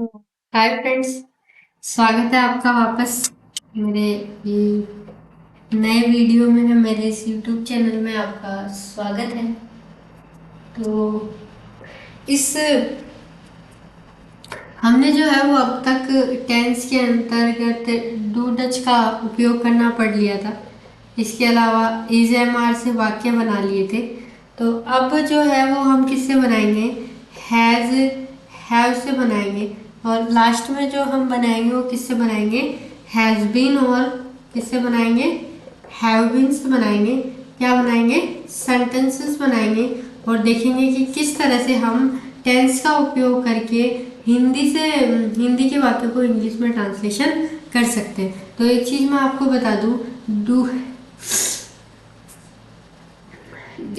Hi friends. स्वागत है आपका वापस मेरे ये नए वीडियो में है। मेरे इस यूट्यूब चैनल में आपका स्वागत है। तो इस हमने जो है वो अब तक टेंस के अंतर्गत डू डच का उपयोग करना पढ़ लिया था। इसके अलावा इज एम आर से वाक्य बना लिए थे। तो अब जो है वो हम किससे बनाएंगे? हैज़ हैव से बनाएंगे। और लास्ट में जो हम बनाएंगे वो किससे बनाएंगे? Has been. और किससे बनाएंगे? हैव बीन से बनाएंगे। क्या बनाएंगे? सेंटेंसेस बनाएंगे। और देखेंगे कि किस तरह से हम टेंस का उपयोग करके हिंदी के वाक्य को इंग्लिश में ट्रांसलेशन कर सकते हैं। तो एक चीज मैं आपको बता दूं, डू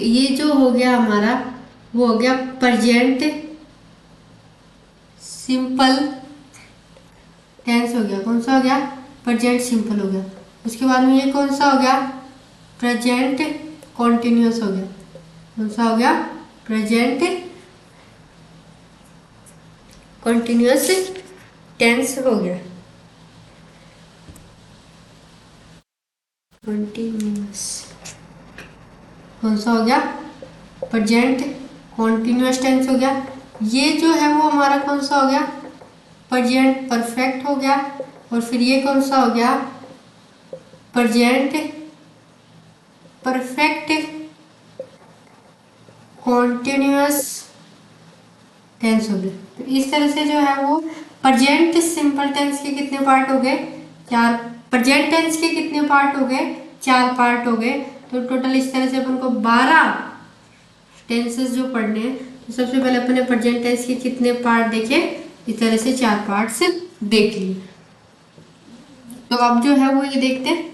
ये जो हो गया हमारा, वो हो गया प्रेजेंट सिंपल टेंस हो गया। कौन सा हो गया? प्रेजेंट सिंपल हो गया। उसके बाद में ये कौन सा हो गया? प्रेजेंट कॉन्टिन्यूस हो गया। कौन सा हो गया? प्रेजेंट कॉन्टिन्यूस टेंस हो गया। कॉन्टिन्यूस कौन सा हो गया? प्रेजेंट कॉन्टिन्यूस टेंस हो गया। ये जो है वो हमारा कौन सा हो गया? प्रेजेंट परफेक्ट हो गया। और फिर ये कौन सा हो गया? प्रेजेंट परफेक्ट कॉन्टिन्यूस टेंस हो गया। तो इस तरह से जो है वो प्रेजेंट सिंपल टेंस के कितने पार्ट हो गए? चार। प्रेजेंट टेंस के कितने पार्ट हो गए? चार पार्ट हो गए। तो टोटल इस तरह से अपन को 12 टेंसेस जो पढ़ने हैं। तो सबसे पहले अपने प्रेजेंट टेंस के कितने पार्ट देखे? इस तरह से 4 पार्ट से देख लिए। तो अब जो है वो ये देखते हैं,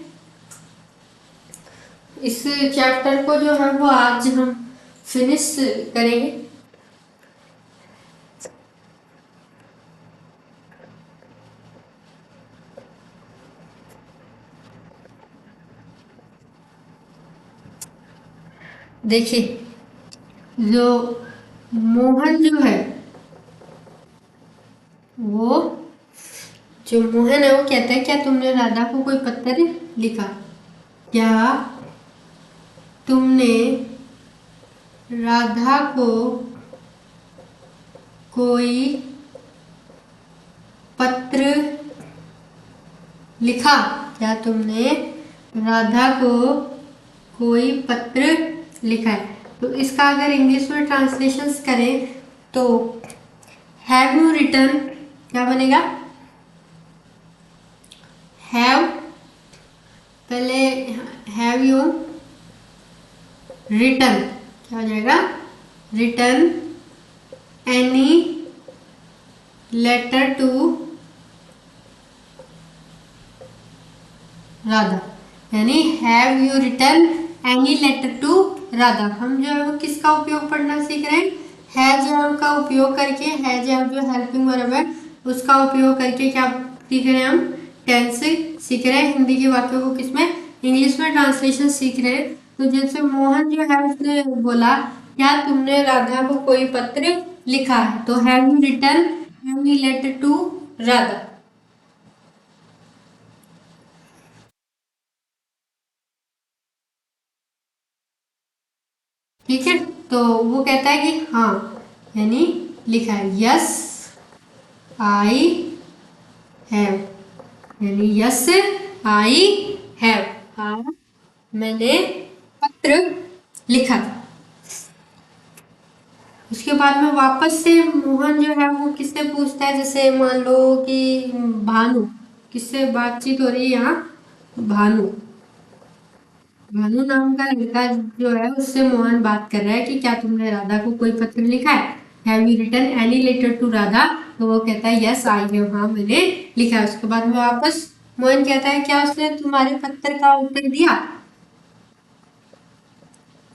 इस चैप्टर को जो है वो आज हम फिनिश करेंगे। देखिए, जो मोहन जो है वो जो मोहन है वो कहता है, क्या तुमने राधा को कोई पत्र लिखा? क्या तुमने राधा को कोई पत्र लिखा? क्या तुमने राधा को कोई पत्र लिखा है? तो इसका अगर इंग्लिश में ट्रांसलेशन करें तो हैव यू रिटर्न क्या बनेगा? हैव, पहले हैव यू रिटर्न क्या हो जाएगा? Return any letter to Radha. यानी have you return any letter to Radha. हम जो है वो किसका उपयोग पढ़ना सीख रहे हैं? हैज का उपयोग करके, हैज जो हेल्पिंग वर्ब है उसका उपयोग करके क्या सीख रहे हैं? हम टेंस सीख रहे हैं। हिंदी के वाक्यों को किसमें? इंग्लिश में ट्रांसलेशन सीख रहे हैं। तो जैसे मोहन जो है उसने बोला, क्या तुमने राधा को कोई पत्र लिखा है? तो have you return any letter to Radha. ठीक है, तो वो कहता है कि हाँ, यानी लिखा है यस आई हैव। यानी यस आई हैव, हाँ मैंने पत्र लिखा। उसके बाद में वापस से मोहन जो है वो किससे पूछता है? जैसे मान लो कि भानु, किससे बातचीत हो रही है यहाँ? भानु, भानु नाम का लड़का जो है उससे मोहन बात कर रहा है कि क्या तुमने राधा को कोई पत्र लिखा है? Have you written any letter to Radha? तो वो कहता है यस आई हैव, हाँ मैंने लिखा है। उसके बाद में वापस मोहन कहता है, क्या उसने तुम्हारे पत्र का उत्तर दिया?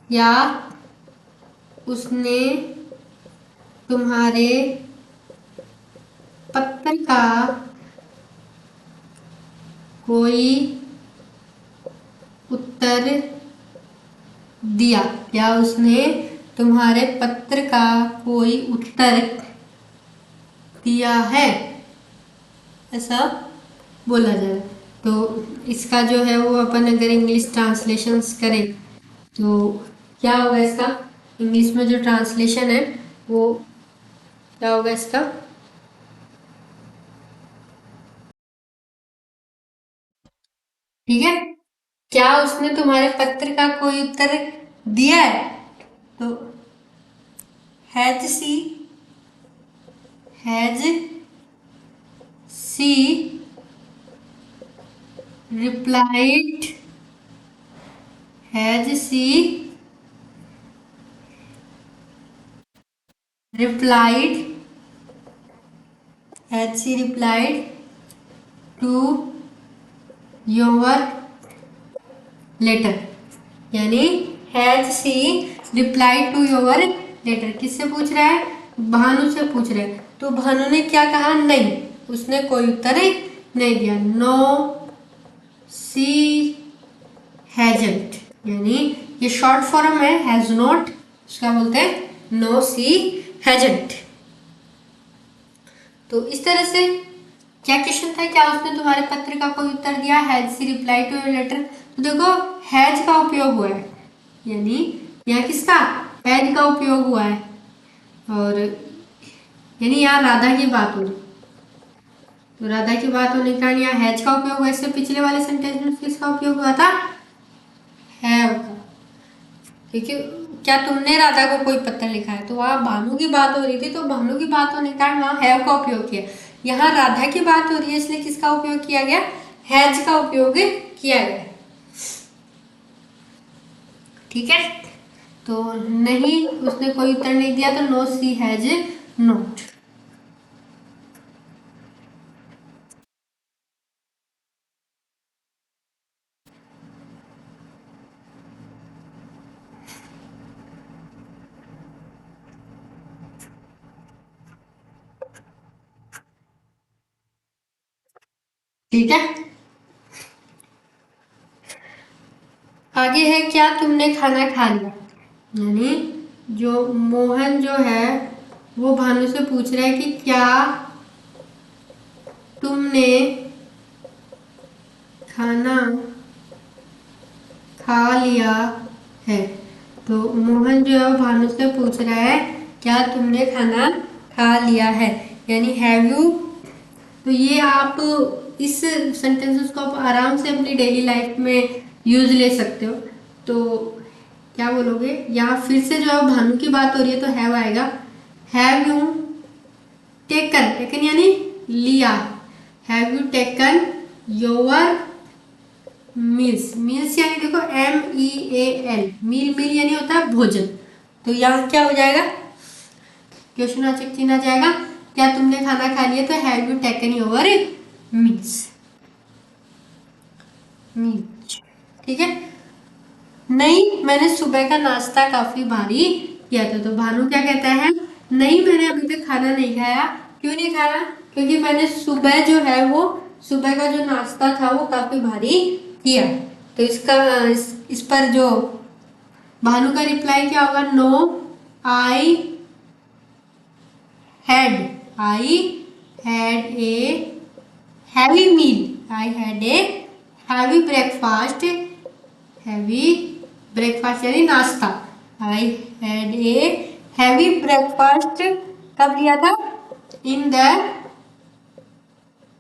या उसने तुम्हारे पत्र का कोई उत्तर दिया? क्या उसने तुम्हारे पत्र का कोई उत्तर दिया है, ऐसा बोला जाए। तो इसका जो है वो अपन अगर इंग्लिश ट्रांसलेशंस करें तो क्या होगा इसका, इंग्लिश में जो ट्रांसलेशन है वो क्या होगा इसका, ठीक है। क्या उसने तुम्हारे पत्र का कोई उत्तर दिया है? तो has she, has she replied, has she replied, has she replied to your letter, यानी has she replied to your letter. किससे पूछ रहा है? भानु से पूछ रहा है। तो भानु ने क्या कहा? नहीं, उसने कोई उत्तर नहीं दिया। नो सी हैजंट, यानी ये शॉर्ट फॉर्म है हैज नॉट, उसका बोलते हैं नो सी हैजंट। तो इस तरह से क्या क्वेश्चन था, क्या उसने तुम्हारे पत्र का कोई उत्तर दिया, has she reply to your letter. तो देखो हैज का उपयोग हुआ है, यानी यहाँ किसका, हैज का उपयोग हुआ है, और यानी यहाँ राधा की बात हो रही, तो राधा की बात होने के कारण यहाँ हैज का उपयोग हुआ। इससे पिछले वाले सेंटेंस में किसका उपयोग हुआ था? हैव का। क्योंकि क्या तुमने राधा को कोई पत्र लिखा है, तो वहाँ भानु की बात हो रही थी, तो भानु की बात होने के कारण वहाँ हैव का उपयोग किया। यहाँ राधा की बात हो रही है, इसलिए किसका उपयोग किया गया? हैज का उपयोग किया गया। ठीक है, तो नहीं, उसने कोई उत्तर नहीं दिया, तो नो सी हैज नॉट। ठीक है, आगे है क्या तुमने खाना खा लिया, यानी जो मोहन जो है वो भानु से पूछ रहा है कि क्या तुमने खाना खा लिया है। तो मोहन जो है वो भानु से पूछ रहा है क्या तुमने खाना खा लिया है, यानी हैव यू। तो ये आप इस सेंटेंसेस को आप आराम से अपनी डेली लाइफ में यूज ले सकते हो। तो क्या बोलोगे, यहाँ फिर से जो है भानु की बात हो रही है तो हैव आएगा। हैव यू टेकन, टेकन यानी लिया, have you taken your meals, meals यानी देखो MEAL, मील, मील यानी होता है भोजन। तो यहाँ क्या हो जाएगा, क्वेश्चन वाचक चिन्ह आ जाएगा, क्या तुमने खाना खा लिया, तो have you taken your meals, meals. ठीक है, नहीं मैंने सुबह का नाश्ता काफी भारी किया था। तो भानु क्या कहता है, नहीं मैंने अभी तक खाना नहीं खाया। क्यों नहीं खाया? क्योंकि मैंने सुबह जो है वो सुबह का जो नाश्ता था वो काफी भारी किया। तो इसका इस पर जो भानु का रिप्लाई क्या होगा, no I had, I had a heavy meal, I had a heavy breakfast, heavy breakfast यानी नाश्ता, I had a heavy breakfast कब लिया था, इन द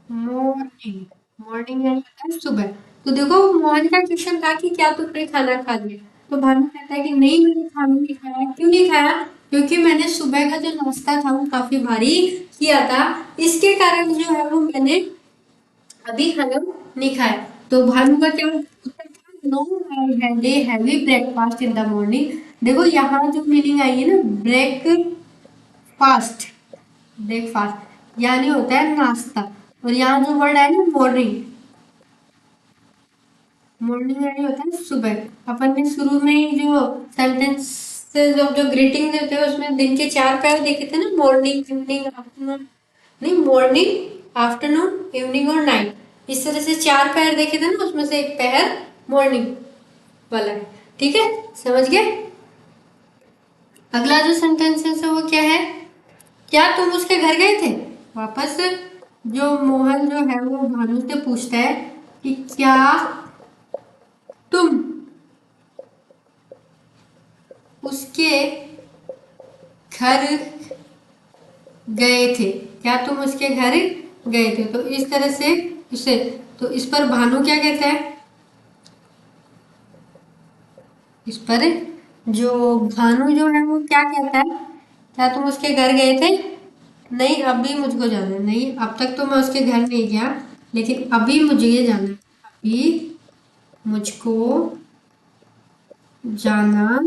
मॉर्निंग, मॉर्निंग यानी सुबह। तो देखो मोहन का क्वेश्चन था कि क्या तुमने खाना खा लिया, तो भानु कहता है कि नहीं मैंने खाना नहीं खाया। क्यों नहीं खाया? क्योंकि मैंने सुबह का जो नाश्ता था वो काफी भारी किया था, इसके कारण जो है वो मैंने अभी खाना नहीं खाया। तो भानु का क्या उत्तर था, no I had a heavy breakfast in the morning. देखो यहाँ जो मीनिंग आई है ना, ब्रेकफास्ट, ब्रेकफास्ट यानी होता है नाश्ता, और यहाँ जो वर्ड है ना मॉर्निंग, मॉर्निंग यानी होता है सुबह। अपन ने शुरू में ही जो सेंटेंस जो ग्रीटिंग देते हैं उसमें दिन के 4 पैर देखे थे ना, मॉर्निंग इवनिंग आफ्टरनून, नहीं मॉर्निंग आफ्टरनून इवनिंग और नाइट, इस तरह से 4 पैर देखे थे ना, उसमें से एक पैर मॉर्निंग वाला है। ठीक है, समझ गए। अगला जो सेंटेंस है वो क्या है, क्या तुम उसके घर गए थे। वापस जो मोहन जो है वो भानु से पूछता है कि क्या तुम उसके घर गए थे, क्या तुम उसके घर गए थे। तो इस तरह से उसे, तो इस पर भानु क्या कहता है, इस पर जो भानु जो है वो क्या कहता है, क्या तुम उसके घर गए थे, नहीं अभी मुझको जाना है, नहीं अब तक तो मैं उसके घर नहीं गया लेकिन अभी मुझे ये जाना है, अभी मुझको जाना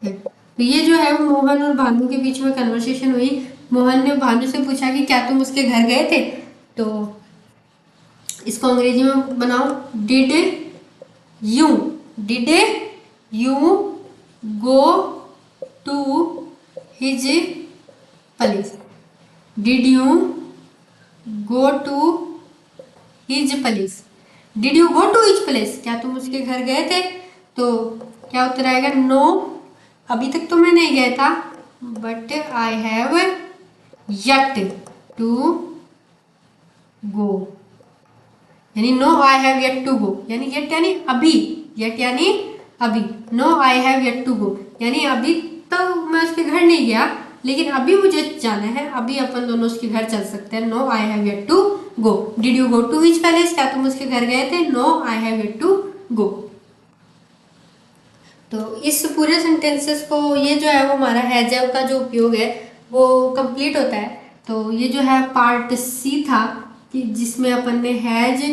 है। तो ये जो है वो मोहन और भानु के बीच में कन्वर्सेशन हुई। मोहन ने भानु से पूछा कि क्या तुम उसके घर गए थे। तो इसको अंग्रेजी में बनाओ, did you, did you go to his place, did you go to his place, did you go to his place, क्या तुम उसके घर गए थे। तो क्या उत्तर आएगा, नो अभी तक तो मैं नहीं गया था, but I have yet to go, यानी no I have yet to go, यानी येट यानी अभी, येट यानी अभी, no I have yet to go यानी अभी तो मैं उसके घर नहीं गया लेकिन अभी मुझे जाना है, अभी अपन दोनों उसके घर चल सकते हैं। No I have yet to go, did you go to his palace, क्या तुम उसके घर गए थे, no I have yet to go. तो इस पूरे सेंटेंसेस को, ये जो है वो हमारा हैज हैव का जो उपयोग है वो कंप्लीट होता है। तो ये जो है पार्ट सी था कि जिसमें अपन ने हैज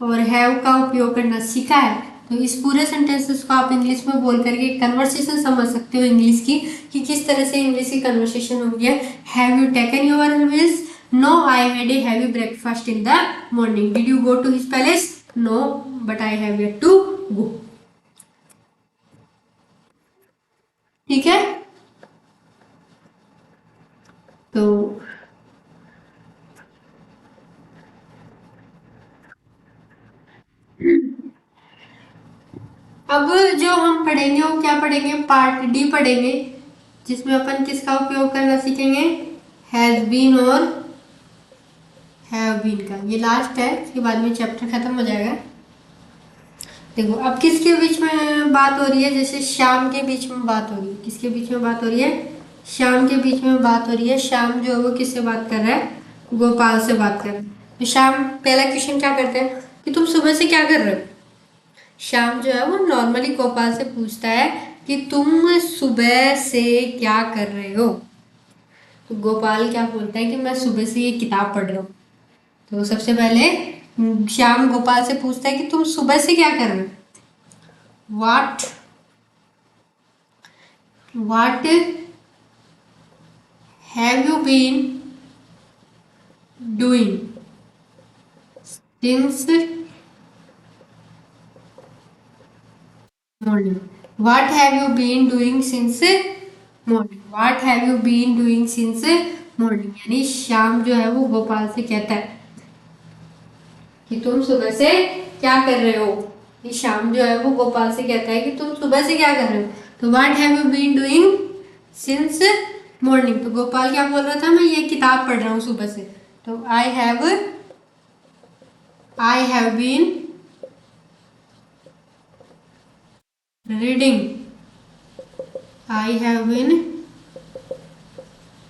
और हैव का उपयोग करना सीखा है। तो इस पूरे सेंटेंसेस को आप इंग्लिश में बोल करके कन्वर्सेशन समझ सकते हो इंग्लिश की, कि किस तरह से इंग्लिश की कन्वर्सेशन होगी है। Have you taken your meals, no I had a heavy breakfast in the morning, did you go to his palace, no but I have yet to go. ठीक है, तो अब जो हम पढ़ेंगे वो क्या पढ़ेंगे, पार्ट डी पढ़ेंगे, जिसमें अपन किसका उपयोग करना सीखेंगे, हैज बीन और हैव बीन का। ये लास्ट है, इसके बाद में चैप्टर खत्म हो जाएगा। देखो अब किसके बीच में बात हो रही है, जैसे श्याम के बीच में बात हो रही है, किसके बीच में बात हो रही है, श्याम के बीच में बात हो रही है। श्याम जो है वो किससे बात कर रहा है, गोपाल से बात कर रहा है। तो श्याम पहला क्वेश्चन क्या करते हैं कि तुम सुबह से क्या कर रहे हो। श्याम जो है वो नॉर्मली गोपाल से पूछता है कि तुम सुबह से क्या कर रहे हो। तो गोपाल क्या बोलता है कि मैं सुबह से ये किताब पढ़ रहा हूँ। तो सबसे पहले श्याम गोपाल से पूछता है कि तुम सुबह से क्या कर रहे हो, what have you been doing since morning, what have you been doing since morning, what have you been doing since morning, यानी श्याम जो है वो गोपाल से कहता है कि तुम सुबह से क्या कर रहे हो। ये श्याम जो है वो गोपाल से कहता है कि तुम सुबह से क्या कर रहे हो। तो what have you been doing since morning, तो गोपाल क्या बोल रहा था, मैं ये किताब पढ़ रहा हूँ सुबह से। तो I have been reading, I have been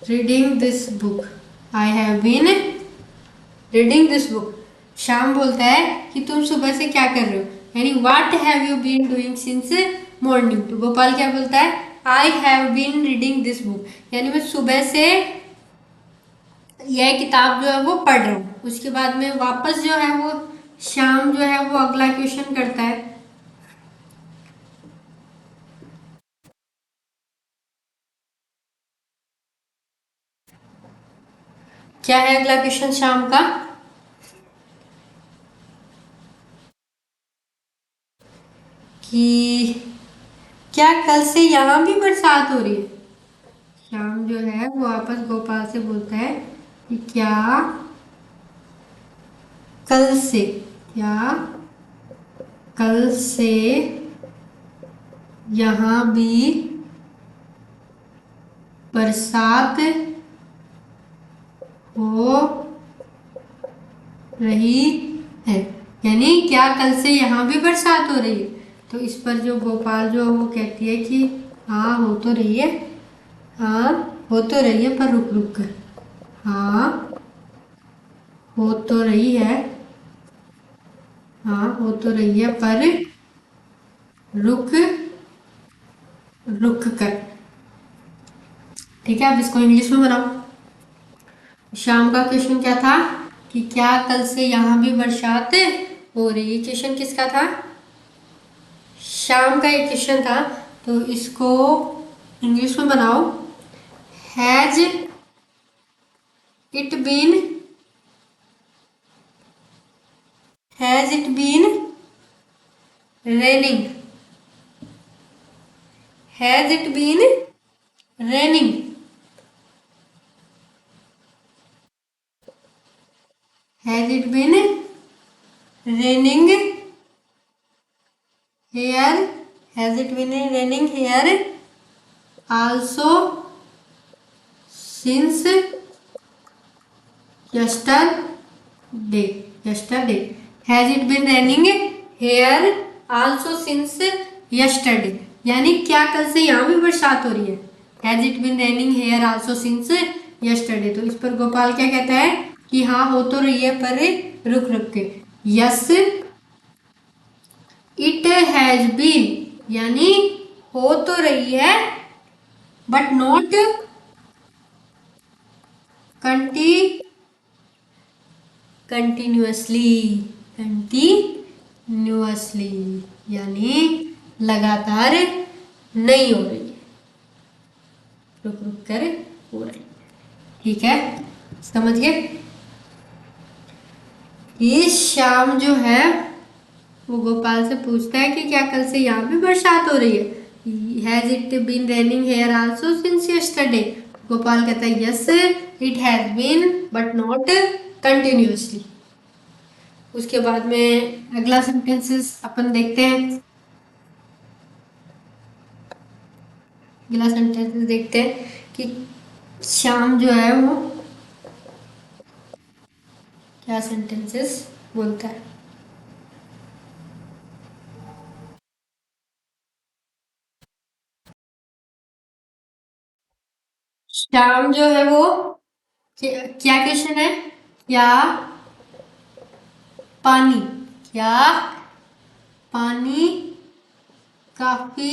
reading this book, I have been reading this book. Shyam बोलता है कि तुम सुबह से क्या कर रहे हो, यानी what have you been doing since morning. तो गोपाल क्या बोलता है, I have been reading this book, यानी मैं सुबह से यह किताब जो है वो पढ़ रहा हूँ। उसके बाद में वापस जो है वो श्याम जो है वो अगला क्वेश्चन करता है, क्या है अगला क्वेश्चन श्याम का, कि क्या कल से यहाँ भी बरसात हो रही है। श्याम जो है वो वापस गोपाल से बोलता है कि क्या कल से, क्या कल से यहाँ भी बरसात हो रही है, यानी क्या कल से यहाँ भी बरसात हो रही है। तो इस पर जो गोपाल जो वो कहती है कि हाँ हो तो रही है, हाँ हो तो रही है पर रुक रुक कर, हाँ हो तो रही है, हाँ हो तो रही है पर रुक रुक कर। ठीक है, अब इसको इंग्लिश में बनाओ। शाम का क्वेश्चन क्या था कि क्या कल से यहाँ भी बरसात हो रही है। क्वेश्चन किसका था? शाम का एक क्वेश्चन था। तो इसको इंग्लिश में बनाओ। Has it been, has it been raining, has it been raining, has it been raining here, has it been raining here also since yesterday, yesterday, has it been raining here also since yesterday, यानी क्या कल से यहाँ भी बरसात हो रही है। has it been raining here also since yesterday, तो इस पर गोपाल क्या कहता है कि हाँ हो तो रही है पर रुक रुक के। yes it has been, यानी हो तो रही है but not कंटिन्यूअसली, कंटिन्यूअसली यानी लगातार नहीं हो रही है, रुक रुक कर हो रही है। ठीक है, समझ गए। ये शाम जो है वो गोपाल से पूछता है कि क्या कल से यहाँ भी बरसात हो रही है। Has it been raining here also since yesterday, Gopal कहता है yes it has been but not continuously. उसके बाद में अगला सेंटेंसेस अपन देखते हैं। अगला सेंटेंसेस देखते हैं कि शाम जो है वो क्या सेंटेंसेस बोलता है। शाम जो है वो क्या क्वेश्चन है, क्या पानी, क्या पानी काफी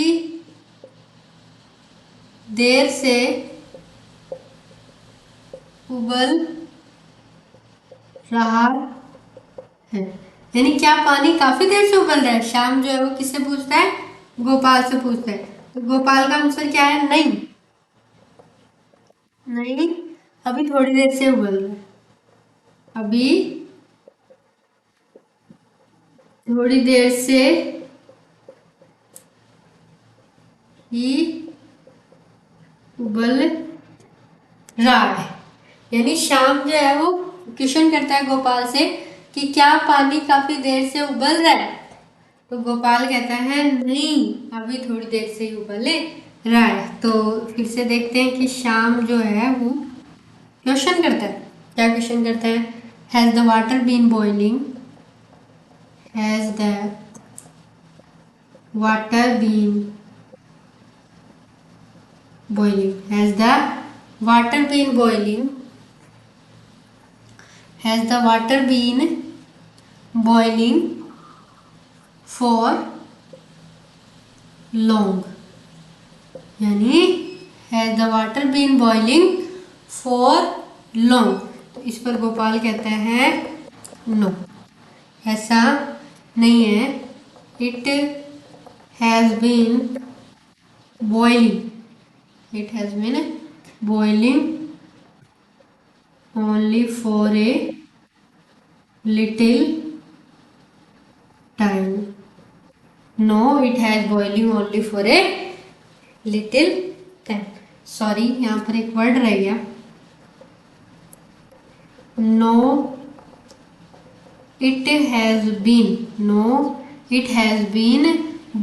देर से उबल रहा है, यानी क्या पानी काफी देर से उबल रहा है। शाम जो है वो किससे पूछता है? गोपाल से पूछता है। तो गोपाल का आंसर क्या है? नहीं, नहीं अभी थोड़ी देर से उबल रहा है, अभी थोड़ी देर से ही उबल रहा है, यानी शाम जो है वो क्वेश्चन करता है गोपाल से कि क्या पानी काफी देर से उबल रहा है। तो गोपाल कहता है नहीं, अभी थोड़ी देर से ही उबल रहा है। तो फिर से देखते हैं कि शाम जो है वो क्वेश्चन करता है। क्या क्वेश्चन करता है? Has the water been boiling, has the water been boiling, has the water been boiling, has the water been boiling for long, यानी has the water been boiling for long। तो इस पर गोपाल कहता है नो, ऐसा नहीं है। it has been boiling, it has been boiling only for a little time, no it has boiling only for a little time। Sorry, यहाँ पर एक वर्ड रह गया, no it has been, no it has been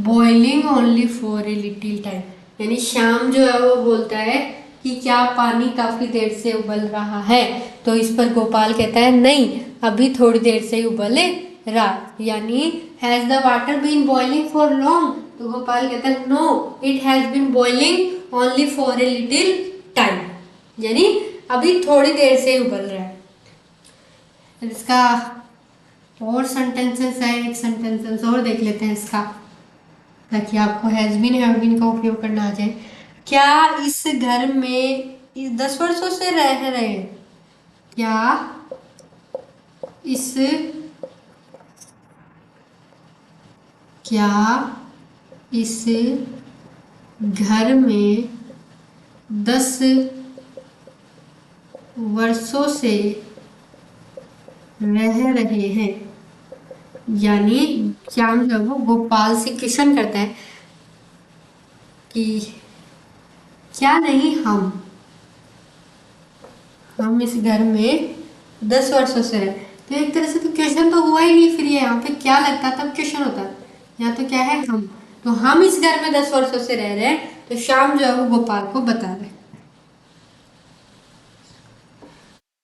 boiling only for a little time, यानी शाम जो है वो बोलता है कि क्या पानी काफी देर से उबल रहा है। तो इस पर गोपाल कहता है नहीं, अभी थोड़ी देर से ही उबल रहा, यानी has the water been boiling for long, तो गोपाल कहता है no, it has been boiling only for a little time, यानी अभी थोड़ी देर से ही उबल रहा है। इसका और सेंटेंसेस है, एक सेंटेंसेस और देख लेते हैं इसका, ताकि आपको हैज बीन हैव बीन का उपयोग करना आ जाए। क्या इस घर में 10 वर्षों से रह रहे हैं? क्या इस घर में 10 वर्षों से रह रहे हैं, यानी श्याम जो वो गोपाल से क्वेश्चन करता है कि क्या नहीं हम इस घर में 10 वर्षों से रहे। तो एक तरह से तो क्वेश्चन तो हुआ ही नहीं, फिर ये यहाँ पे क्या लगता तब क्वेश्चन होता, यहाँ तो क्या है हम, तो हम इस घर में 10 वर्षों से रह रहे हैं, तो श्याम जो है वो गोपाल को बता रहे।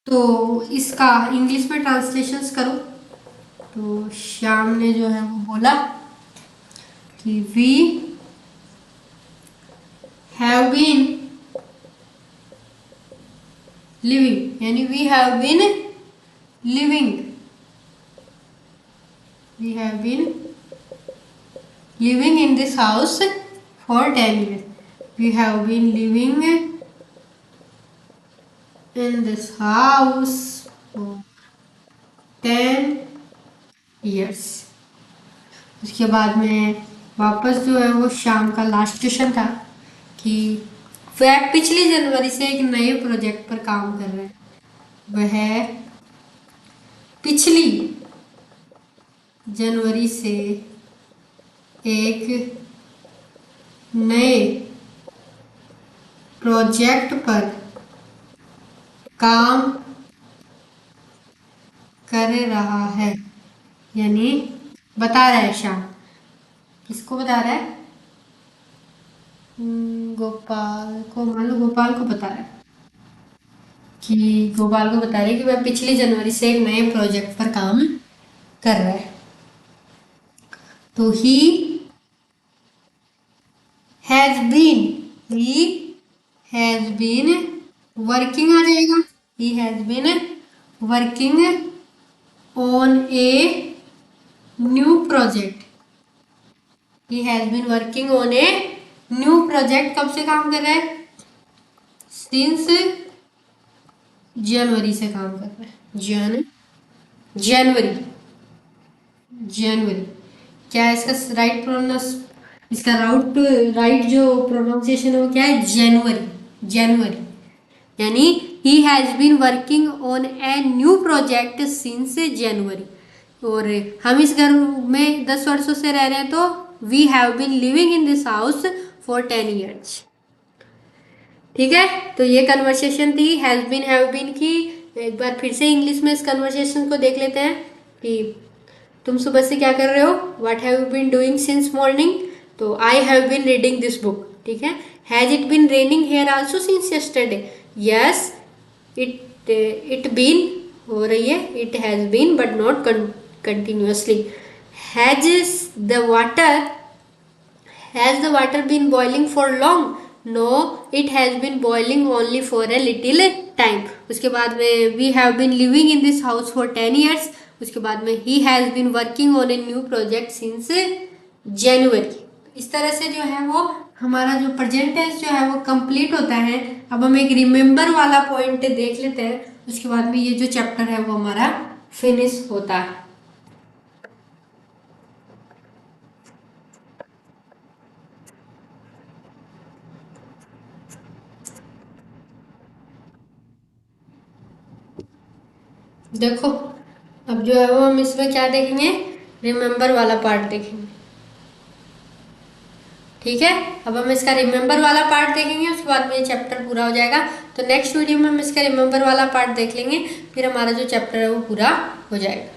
तो इसका इंग्लिश में ट्रांसलेशंस करो, तो श्याम ने जो है वो बोला कि वी हैव बीन लिविंग, यानी we have been living in this house for 10 years. We have been living in this house for 10 years. उसके बाद में वापस जो है वो शाम का लास्ट क्वेश्चन था कि वह पिछली जनवरी से एक नए प्रोजेक्ट पर काम कर रहे हैं, वह पिछली जनवरी से एक नए प्रोजेक्ट पर काम कर रहा है, यानी बता रहा है श्याम, किसको बता रहा है? गोपाल को, मान लो गोपाल को बता रहा है कि गोपाल को बता रहे कि वह पिछली जनवरी से एक नए प्रोजेक्ट पर काम कर रहा है। तो ही हैज बीन वर्किंग आ जाएगा, he has been working on a new project, he has been working on a new project. कब से काम कर रहा है? सिंस जनवरी से काम कर रहा है, जनवरी। क्या है इसका राइट प्रोनाउंस, इसका राइट जो प्रोनाउंसिएशन है वो क्या है? जनवरी, यानी he has been working on a new project since January. और हम इस घर में 10 वर्षों से रह रहे हैं, तो we have been living in this house for 10 years। ठीक है, तो ये कन्वर्सेशन थी हैज बीन हैव बीन की। एक बार फिर से इंग्लिश में इस कन्वर्सेशन को देख लेते हैं कि तुम सुबह से क्या कर रहे हो? What have you been doing since morning? तो I have been reading this book. ठीक है, has it been raining here also since yesterday? Yes, it been हो रही है, it has been but not continuously. Has the water been boiling for long? No, it has been boiling only for a little time. उसके बाद में we have been living in this house for 10 years। उसके बाद में he has been working on a new project since January. इस तरह से जो है वो हमारा जो प्रेजेंट टेंस जो है वो कंप्लीट होता है। अब हम एक रिमेंबर वाला पॉइंट देख लेते हैं, उसके बाद में ये जो चैप्टर है वो हमारा फिनिश होता है। देखो, अब जो है वो हम इसमें क्या देखेंगे? रिमेंबर वाला पार्ट देखेंगे। ठीक है, अब हम इसका रिमेंबर वाला पार्ट देखेंगे, उसके बाद में ये चैप्टर पूरा हो जाएगा। तो नेक्स्ट वीडियो में हम इसका रिमेंबर वाला पार्ट देख लेंगे, फिर हमारा जो चैप्टर है वो पूरा हो जाएगा।